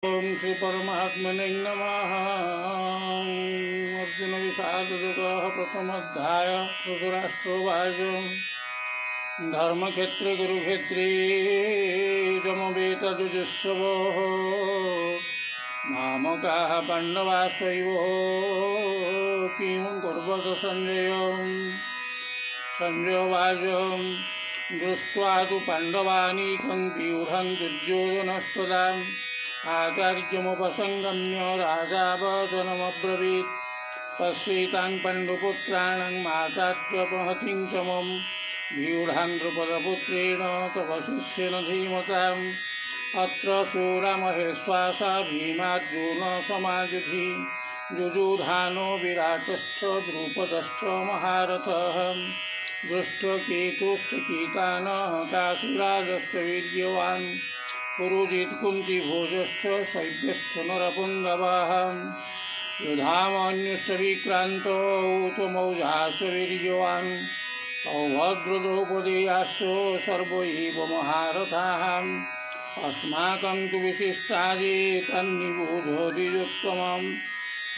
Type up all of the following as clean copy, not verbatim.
ओम श्री परमात्मने नमः। अर्जुन विषादयुगः प्रथमोऽध्याय। धृतराष्ट्रोवाच धर्मक्षेत्रे कुरुक्षेत्रे समवेतजुजुत्सवः मामकाः पाण्डवाश्चैव किं कुर्वत संजय। संजयोवाच दृष्ट्वा तु पाण्डवानीकं व्यूढं दुर्योधनस्तदा आचार्यमुपसंगम्य राजा वचनमब्रवीत् पश्येतान् पाण्डुपुत्राणां मातात्यपहतिं च मम व्यूढान् द्रुपदपुत्रेण तव शिष्येन धीमताम् अत्र शूरमहेश्वासा भीमार्जुनसमायुधि जुजुधानो विराटश्च द्रुपदश्च महारथः दृष्टकेतुश्च कीतानः काशीराजश्च वीर्यवान् पुरुजित् कुन्तीभोजश्च शैब्यश्च नरपुङ्गवः युधामन्युश्च विक्रान्तो उत्तमौजाश्च वीर्यवान् सौभद्रद्रौपदेयाश्च सर्व एव महारथाः अस्माकं तु विशिष्टादि तन्निबोधोदियुत्तमं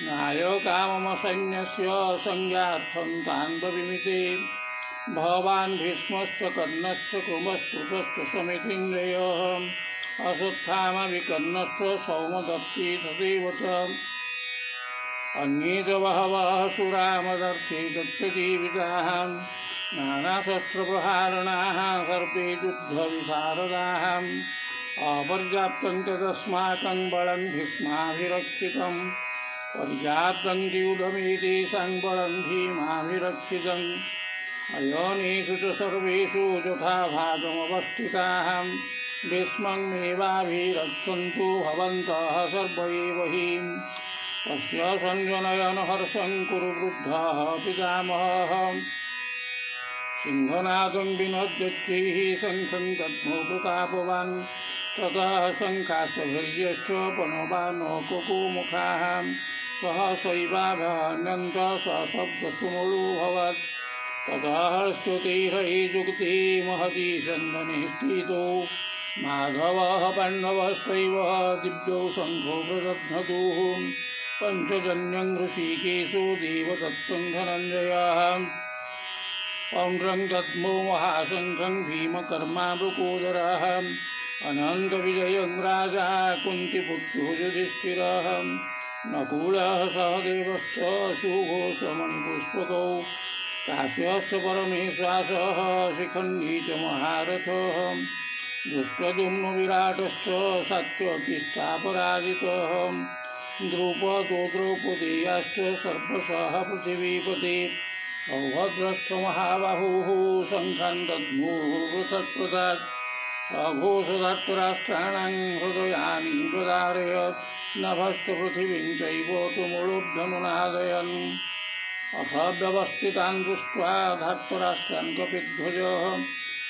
नायकाममसैन्यस्य संज्ञार्थं तान् ब्रवीमि। भवान् भीष्मश्च कर्णश्च कृमस्तुतश्च समितीन्द्रयः अश्वत्थामा सौमदत्ती तथैव च अन्ये च बहवः सुरामदर्थे दत्तजीविताः नानाशस्त्रप्रहारणाः सर्वे युद्धविशारदाः अपर्याप्तं तदस्माकं बलं भीष्माभिरक्षितं पर्याप्तं द्यूढमेतेषां बलं भीमाभिरक्षितम् अयोनिषु च सर्वेषु यथा भागमवस्थिताः भीष्मं मेवाभिरक्षन्तु भवन्तः सर्व एव हि। तस्य सञ्जनयन् हर्षं कुरु वृद्धः पितामहः सिंहनादं विनोद्यच्चैः शङ्खं दद्मो प्रतापवान् ततः शङ्खाश्च भैर्यश्च पणवानो कुकुमुखाः सहसैवाभ्यन्यन्त सशब्दस्तुमुलुभवत् ततः हर्षतिरैजुक्ति महती सन्दने स्थितो माधवः पाण्डवश्चैव दिव्यौ शङ्खो प्रदध्नतुः पञ्चजन्यं ऋषिकेशो देवदत्तं धनञ्जयः पौण्ड्रं दद्मो महाशङ्खं भीमकर्मा वृकोदरः अनन्तविजयं राजा कुन्तीपुत्रो युधिष्ठिरः नकुलः सहदेवश्च सुघोषमणिपुष्पकौ काश्यश्च परमेश्वासः शिखण्डी च महारथः दुष्टद्युम्न विराटश्च सात्यकिश्चापराजितः द्रुपदो द्रौपदेयाश्च सर्वशः पृथिवीपते सौभद्रश्च महाबाहुः शङ्खान् दद्मुः पृथक् पृथक् सघोषधर्तराष्ट्राणां हृदयानि प्रदारयत् नभश्च पृथिवीं चैव तुमुलुब्धनुनादयन् अथ व्यवस्थितान् दृष्ट्वा धर्तराष्ट्रान् कपिध्वजः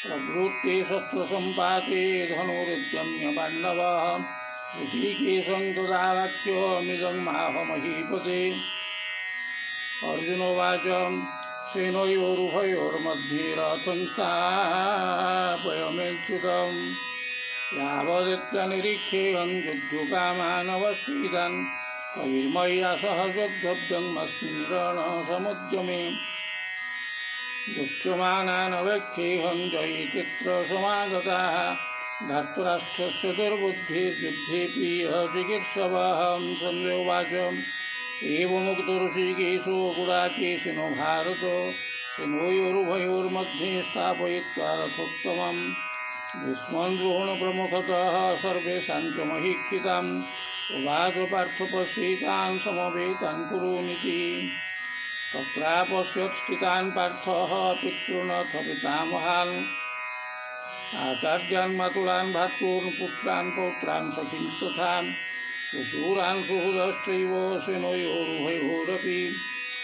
प्रवृत्ते शस्त्रसम्पाते धनुरुद्यम्य पाण्डवः ऋषिकेशं तदावाक्यमिदं माहमहीपते। अर्जुनोवाच सेनयोरुभयोर्मध्ये रथं स्थापयाम्यच्युतं यावदित्यनिरीक्षेऽहं युद्धकामानवस्थितान् कैर्मया सह योद्धव्यमस्मिन् रणसमुद्यमे युक्ष्यमानानवेक्षेऽहं जयितित्र समागताः धर्तराष्ट्रस्य दुर्बुद्धिर्युद्धेऽपि चिकीर्षवः। संजयोवाच एवमुक्तो ऋषिकेशो गुडाकेशिनो भारत सेनयोरुभयोर्मध्ये स्थापयित्वा रथोत्तमं भीष्मं द्रोणप्रमुखतः सर्वेषां च महीक्षिताम् उवाच पार्थ पश्येतान् समवेतान् कुरूनिति तत्रापश्यत् स्थितान् पार्थः पितॄनथ पितामहान् आचार्यान् मातुलान् भ्रातॄन् पुत्रान् पौत्रान् सखींस्तथा सुशूरान् सुहृदश्चैव सेनयोरुभयोरपि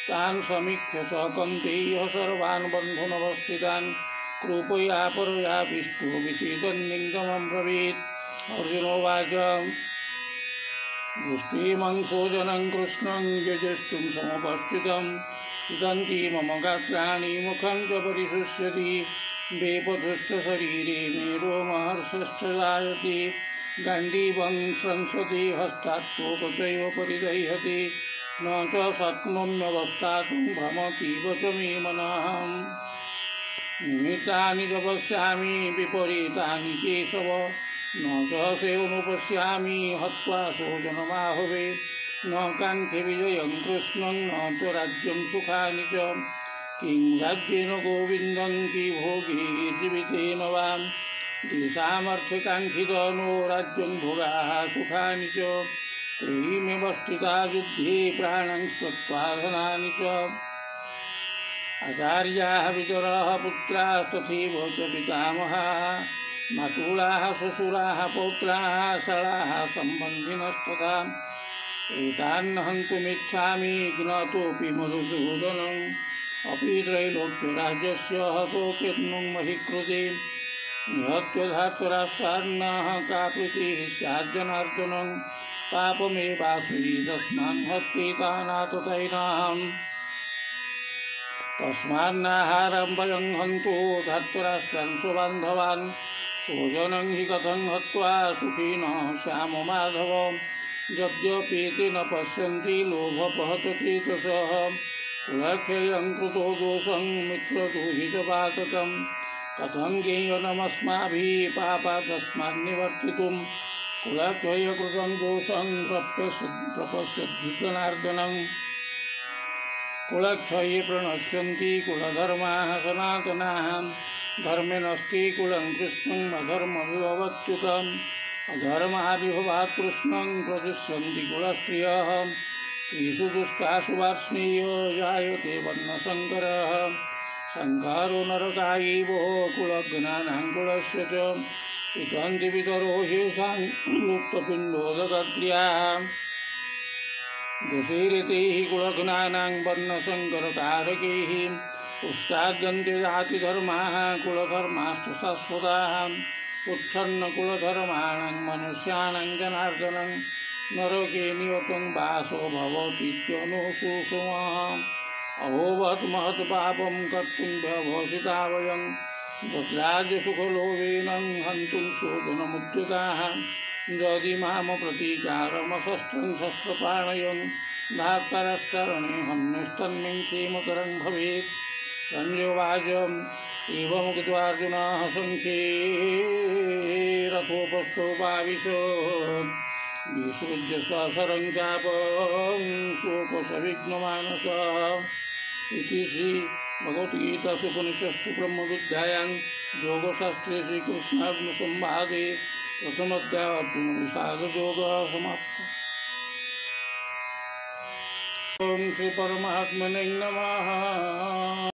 तान् समीक्ष्य सह कौन्तेयः सर्वान् बन्धुनवस्थितान् कृपया परयाविष्टो विषीदन्निङ्गमं ब्रवीत्। अर्जुनोवाच दृष्टिमंसो जनं कृष्णं यजुष्टुं समुपस्थितं सिदन्ति मम गात्राणि मुखं च परिशुष्यति वेपथुश्च शरीरे मे रोमहर्षश्च जायते गाण्डीवं संसति हस्तात्तोकचैव परिदह्यते न च शक्नोम्यवस्थातुं भ्रमतीव च मे मनः निमित्तानि च पश्यामि विपरीतानि केशव न च सेवनुपश्यामि हत्वा शोचनमाहवे न काङ्क्षे विजयं कृष्णं न च राज्यं सुखानि च किं राज्येन गोविन्दं कि भोगैर्जीवितेन वा तेषामर्थकाङ्क्षितो राज्यं भोगाः सुखानि च तैमेव स्थिता युद्धे प्राणं त्यक्त्वा धनानि च आचार्याः पितरः पुत्रास्तथैव च पितामहाः मातुलाः श्वशुराः पौत्राः शलाः सम्बन्धिनस्तथा एतान् हन्तुमिच्छामि ज्ञातोऽपि मधुसूदनम् अपि त्रैलोक्यराज्यस्य हतो किर्नुं महिकृते निहत्य धार्तराष्ट्रान्नः का प्रीतिः स्याज्जनार्दनं पापमेवासुरी तस्मान् हत्येतानाततैनाम् तस्मान्नाहारं वयं हन्तु धार्तराष्ट्रान् स्वबान्धवान् स्वजनं हि कथं हत्वा सुखिनः श्याम माधव यद्यपि ते न पश्यन्ति लोभपहतचेतसः कुलक्षयं कृतो दोषं मित्रद्रोहि च पातकं कथं ज्ञेयनमस्माभिः पापादस्मान्निवर्तितुं कुलक्षयकृतं दोषं प्रपश्यद्भि जनार्दनं कुलक्षये प्रणश्यन्ति कुलधर्माः सनातनाः धर्मे नस्ति कुलं कृष्णं अधर्मविभवच्युतम् अधर्माभिभवात् कृष्णं प्रदुष्यन्ति कुलस्त्रियः स्त्रीषु दुष्टासु वार्ष्णेय जायते वर्णसङ्करः संहारो नरकायैव कुलघ्नानां कुलस्य च पितन्ति पितरो ह्येषां लुप्तपिण्डोदकक्रियाः दशैरतैः कुलघ्नानां वर्णसङ्करकारकैः उच्चाद्यन्ते जातिधर्माः कुलधर्माश्च शाश्वताः उत्सन्नकुलधर्माणां मनुष्याणां जनार्दनं नरके नियतं वासो भवतीत्यनुशुसुमः अभवत् महत्पापं कर्तुं व्यवसिता वयं तद्राज्यसुखलोभेन हन्तुं शोधनमुद्यताः यदि माम प्रतीकारमशस्त्रं शस्त्रपाणयं धार्तराष्ट्ररणे हन्यस्तन्मे क्षेमकरं भवेत् संयोवाच एवमुक्त्वार्जुनः संख्ये रथोपस्थोपाविश विसृज्य ससरं चापं सोपसविघ्नमानसः इति श्रीभगवद्गीतासूपनिषत्सु ब्रह्मविद्यायां योगशास्त्रे श्रीकृष्णार्जुनसंवादे प्रथमोऽध्यायः अर्जुनविषादयोगः समाप्तः। ॐ श्रीपरमात्मने नमः।